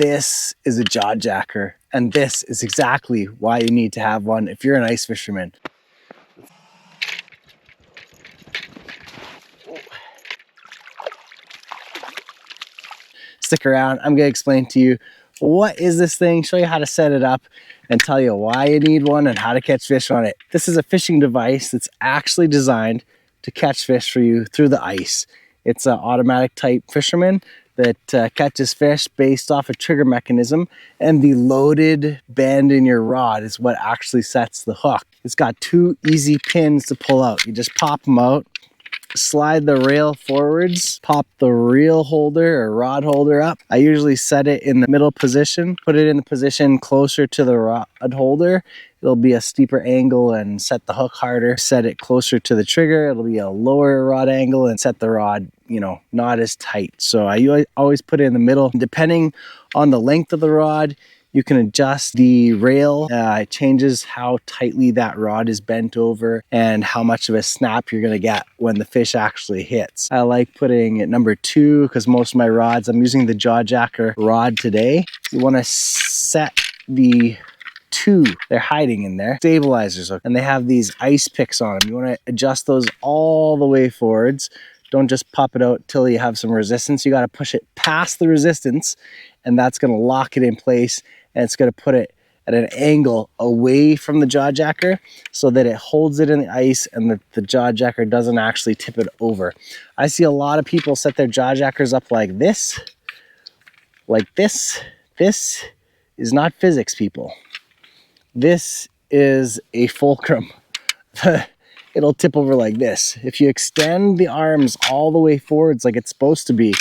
This is a JawJacker, and this is exactly why you need to have one if you're an ice fisherman. Stick around, I'm gonna explain to you what is this thing, show you how to set it up, and tell you why you need one and how to catch fish on it. This is a fishing device that's actually designed to catch fish for you through the ice. It's an automatic type Fisherman that catches fish based off a trigger mechanism, and the loaded bend in your rod is what actually sets the hook. It's got 2 easy pins to pull out. You just pop them out, slide the rail forwards, pop the reel holder or rod holder up. I usually set it in the middle position, put it in the position closer to the rod holder. It'll be a steeper angle and set the hook harder. Set it closer to the trigger. It'll be a lower rod angle and set the rod, you know, not as tight. So I always put it in the middle. Depending on the length of the rod, you can adjust the rail. It changes how tightly that rod is bent over and how much of a snap you're gonna get when the fish actually hits. I like putting it number 2 because most of my rods, I'm using the JawJacker rod today. You wanna set the 2, they're hiding in there, stabilizers, and they have these ice picks on them. You wanna adjust those all the way forwards. Don't just pop it out till you have some resistance. You gotta push it past the resistance, and that's gonna lock it in place, and it's gonna put it at an angle away from the JawJacker so that it holds it in the ice and the JawJacker doesn't actually tip it over. I see a lot of people set their JawJackers up like this. This is not physics, people. This is a fulcrum. It'll tip over like this. If you extend the arms all the way forwards like it's supposed to be,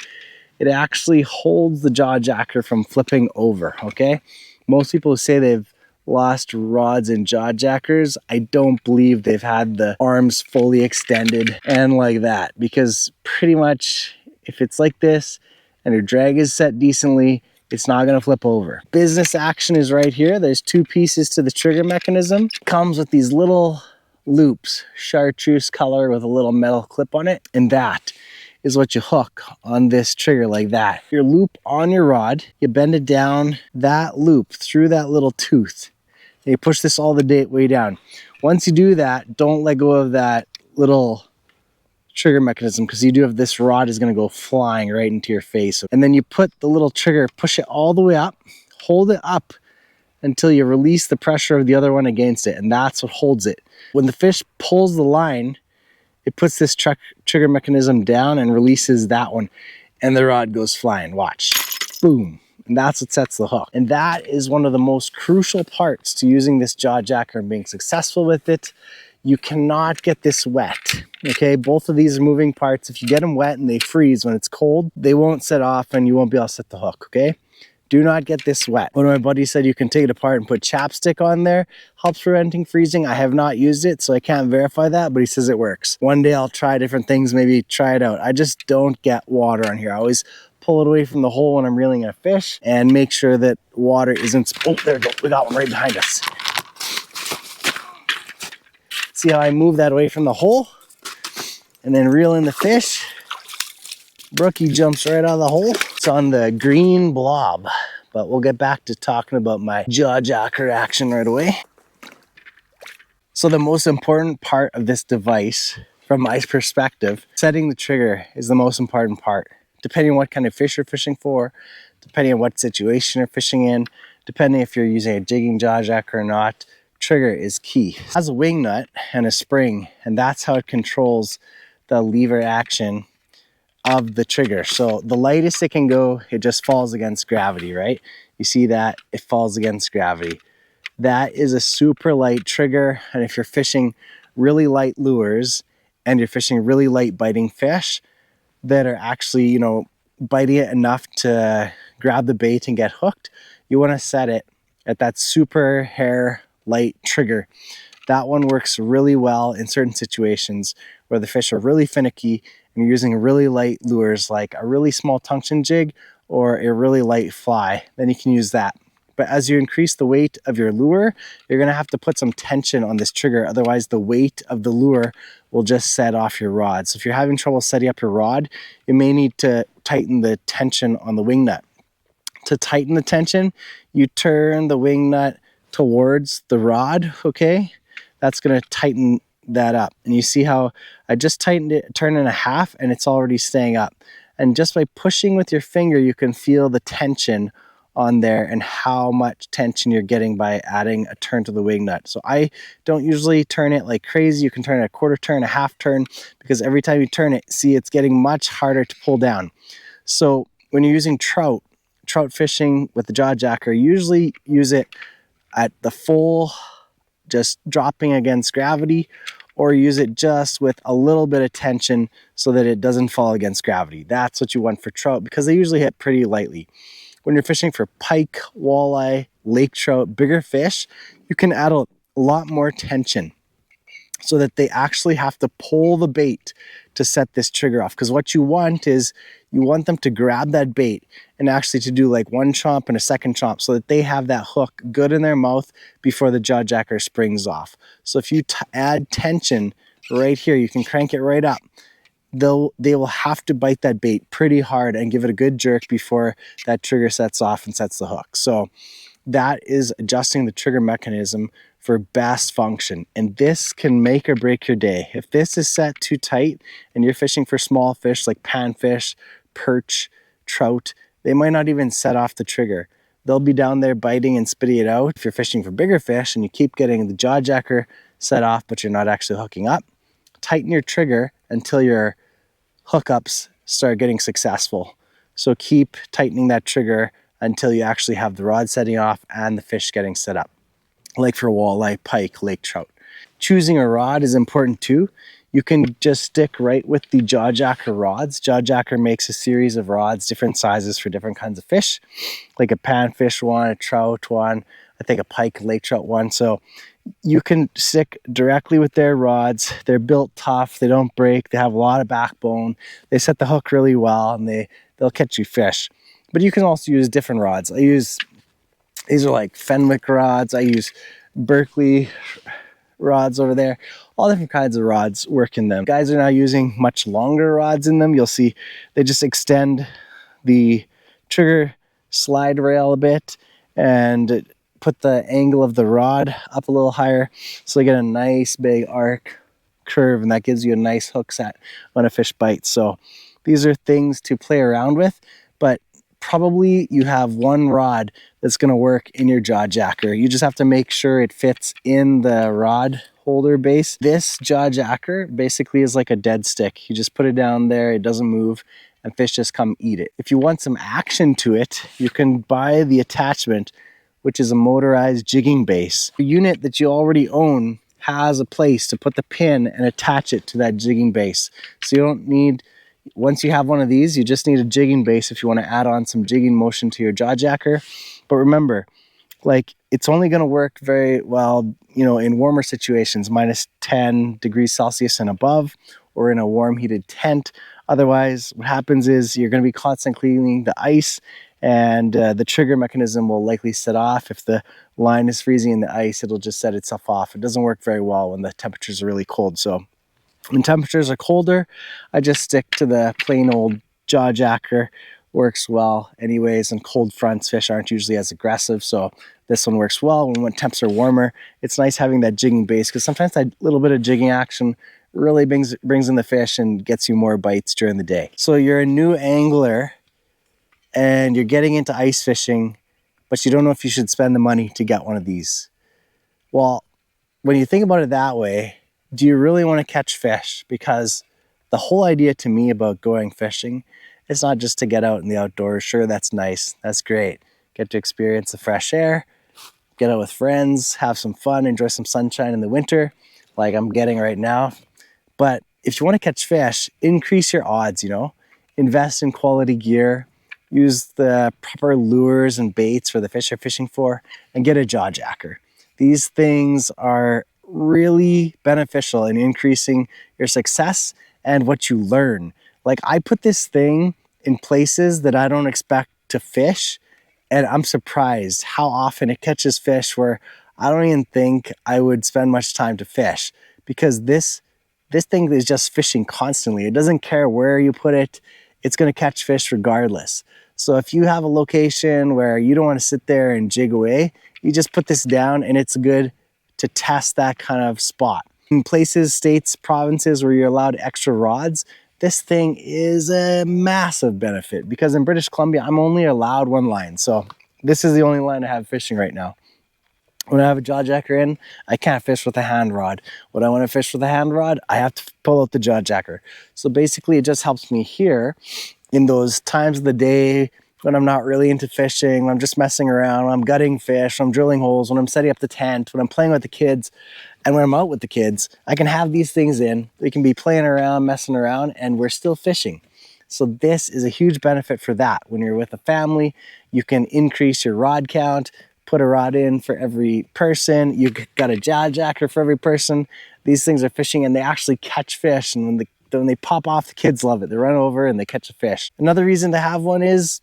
it actually holds the JawJacker from flipping over, okay? Most people who say they've lost rods in JawJackers, I don't believe they've had the arms fully extended and like that, because pretty much if it's like this and your drag is set decently, it's not gonna flip over. Business action is right here. There's 2 pieces to the trigger mechanism. It comes with these little loops, chartreuse color with a little metal clip on it, and that is what you hook on this trigger like that. Your loop on your rod, you bend it down that loop through that little tooth, and you push this all the way down. Once you do that, don't let go of that little trigger mechanism, because you do have this rod is going to go flying right into your face. And then you put the little trigger, push it all the way up, hold it up until you release the pressure of the other one against it, and that's what holds it. When the fish pulls the line, it puts this trigger mechanism down and releases that one, and the rod goes flying. Watch. Boom. And that's what sets the hook. And that is one of the most crucial parts to using this JawJacker and being successful with it. You cannot get this wet, okay? Both of these moving parts, if you get them wet and they freeze when it's cold, they won't set off and you won't be able to set the hook, okay? Do not get this wet. One of my buddies said you can take it apart and put chapstick on there. Helps preventing freezing. I have not used it, so I can't verify that, but he says it works. One day I'll try different things, maybe try it out. I just don't get water on here. I always pull it away from the hole when I'm reeling a fish and make sure that water isn't, oh, there we go. We got one right behind us. See how I move that away from the hole and then reel in the fish. Brookie jumps right out of the hole. It's on the green blob, but we'll get back to talking about my JawJacker action right away. So the most important part of this device, from my perspective, setting the trigger is the most important part. Depending on what kind of fish you're fishing for, depending on what situation you're fishing in, depending if you're using a jigging JawJacker or not, trigger is key. It has a wing nut and a spring, and that's how it controls the lever action of the trigger. So the lightest it can go, it just falls against gravity, right? You see that? It falls against gravity. That is a super light trigger, and if you're fishing really light lures and you're fishing really light biting fish that are actually, you know, biting it enough to grab the bait and get hooked, you want to set it at that super hair light trigger. That one works really well in certain situations where the fish are really finicky and you're using really light lures like a really small tungsten jig or a really light fly. Then you can use that. But as you increase the weight of your lure, you're going to have to put some tension on this trigger. Otherwise, the weight of the lure will just set off your rod. So if you're having trouble setting up your rod, you may need to tighten the tension on the wing nut to tighten the tension, you turn the wing nut towards the rod, okay? That's gonna tighten that up. And you see how I just tightened it, turned it in half, and it's already staying up. And just by pushing with your finger, you can feel the tension on there and how much tension you're getting by adding a turn to the wing nut. So I don't usually turn it like crazy. You can turn it a quarter turn, a half turn, because every time you turn it, see, it's getting much harder to pull down. So when you're using trout fishing with the JawJacker, usually use it at the full, just dropping against gravity, or use it just with a little bit of tension so that it doesn't fall against gravity. That's what you want for trout, because they usually hit pretty lightly. When you're fishing for pike, walleye, lake trout, bigger fish, you can add a lot more tension so that they actually have to pull the bait to set this trigger off. Because what you want is you want them to grab that bait and actually to do like one chomp and a second chomp so that they have that hook good in their mouth before the JawJacker springs off. So if you add tension right here, you can crank it right up. They will have to bite that bait pretty hard and give it a good jerk before that trigger sets off and sets the hook. So that is adjusting the trigger mechanism for best function. And this can make or break your day. If this is set too tight and you're fishing for small fish like panfish, perch, trout, they might not even set off the trigger. They'll be down there biting and spitting it out. If you're fishing for bigger fish and you keep getting the JawJacker set off, but you're not actually hooking up, tighten your trigger until your hookups start getting successful. So keep tightening that trigger until you actually have the rod setting off and the fish getting set up, like for walleye, pike, lake trout. Choosing a rod is important too. You can just stick right with the JawJacker rods. JawJacker makes a series of rods, different sizes for different kinds of fish, like a panfish one, a trout one, I think a pike, lake trout one. So you can stick directly with their rods. They're built tough, they don't break, they have a lot of backbone, they set the hook really well, and they'll catch you fish. But you can also use different rods. These are like Fenwick rods. I use Berkeley rods over there. All different kinds of rods work in them. Guys are now using much longer rods in them. You'll see they just extend the trigger slide rail a bit and put the angle of the rod up a little higher so they get a nice big arc curve, and that gives you a nice hook set when a fish bites. So these are things to play around with, but probably you have one rod that's going to work in your JawJacker. You just have to make sure it fits in the rod holder base. This JawJacker basically is like a dead stick. You just put it down there, it doesn't move, and fish just come eat it. If you want some action to it, you can buy the attachment, which is a motorized jigging base. The unit that you already own has a place to put the pin and attach it to that jigging base. So you don't need, once you have one of these, you just need a jigging base if you want to add on some jigging motion to your JawJacker. But remember, like, it's only going to work very well, you know, in warmer situations, minus 10 degrees Celsius and above, or in a warm heated tent. Otherwise, what happens is you're going to be constantly cleaning the ice, and the trigger mechanism will likely set off. If the line is freezing in the ice, it'll just set itself off. It doesn't work very well when the temperatures are really cold. So when temperatures are colder, I just stick to the plain old JawJacker. Works well anyways, and cold fronts fish aren't usually as aggressive, so this one works well. When temps are warmer, it's nice having that jigging base, because sometimes that little bit of jigging action really brings in the fish and gets you more bites during the day. So you're a new angler and you're getting into ice fishing, but you don't know if you should spend the money to get one of these. Well, when you think about it that way, do you really want to catch fish? Because the whole idea to me about going fishing, it's not just to get out in the outdoors. Sure, that's nice, that's great. Get to experience the fresh air, get out with friends, have some fun, enjoy some sunshine in the winter, like I'm getting right now. But if you want to catch fish, increase your odds, you know? Invest in quality gear, use the proper lures and baits for the fish you're fishing for, and get a JawJacker. These things are really beneficial in increasing your success and what you learn. Like, I put this thing in places that I don't expect to fish, and I'm surprised how often it catches fish where I don't even think I would spend much time to fish, because this thing is just fishing constantly. It doesn't care where you put it. It's going to catch fish regardless. So if you have a location where you don't want to sit there and jig away, you just put this down and it's good to test that kind of spot. In places, states, provinces where you're allowed extra rods, this thing is a massive benefit, because in British Columbia, I'm only allowed one line. So this is the only line I have fishing right now. When I have a JawJacker in, I can't fish with a hand rod. When I want to fish with a hand rod, I have to pull out the JawJacker. So basically it just helps me here in those times of the day when I'm not really into fishing, when I'm just messing around, when I'm gutting fish, when I'm drilling holes, when I'm setting up the tent, when I'm playing with the kids, and when I'm out with the kids, I can have these things in. We can be playing around, messing around, and we're still fishing. So this is a huge benefit for that. When you're with a family, you can increase your rod count, put a rod in for every person. You got a JawJacker for every person. These things are fishing and they actually catch fish. And when they pop off, the kids love it. They run over and they catch a fish. Another reason to have one is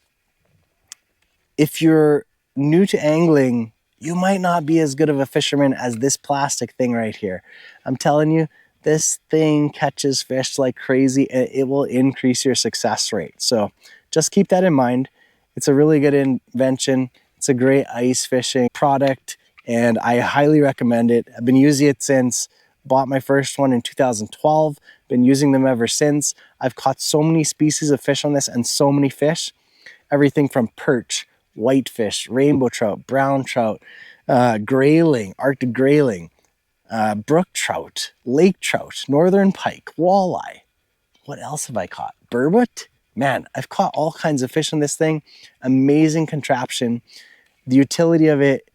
if you're new to angling, you might not be as good of a fisherman as this plastic thing right here. I'm telling you, this thing catches fish like crazy and it will increase your success rate. So just keep that in mind. It's a really good invention. It's a great ice fishing product and I highly recommend it. I've been using it since bought my first one in 2012. Been using them ever since. I've caught so many species of fish on this and so many fish. Everything from perch, whitefish, rainbow trout, brown trout, grayling, Arctic grayling, brook trout, lake trout, northern pike, walleye. What else have I caught? Burbot? Man, I've caught all kinds of fish on this thing. Amazing contraption. The utility of it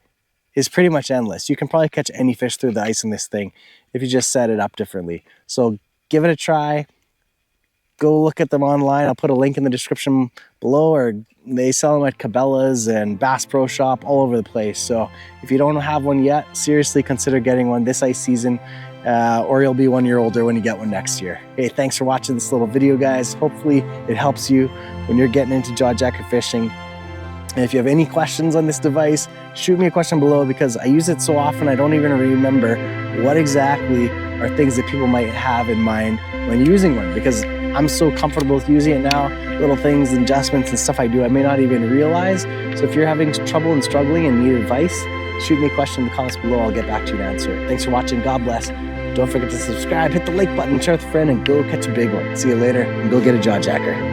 is pretty much endless. You can probably catch any fish through the ice in this thing if you just set it up differently. So give it a try. Go look at them online. I'll put a link in the description below, or they sell them at Cabela's and Bass Pro Shop all over the place. So if you don't have one yet, seriously consider getting one this ice season, or you'll be 1 year older when you get one next year. Hey, thanks for watching this little video, guys. Hopefully it helps you when you're getting into JawJacker fishing. And if you have any questions on this device, shoot me a question below, because I use it so often I don't even remember what exactly are things that people might have in mind when using one, because I'm so comfortable with using it now. Little things, adjustments and stuff I do, I may not even realize. So if you're having trouble and struggling and need advice, shoot me a question in the comments below. I'll get back to you and answer it. Thanks for watching. God bless. Don't forget to subscribe, hit the like button, share with a friend, and go catch a big one. See you later, and go get a JawJacker.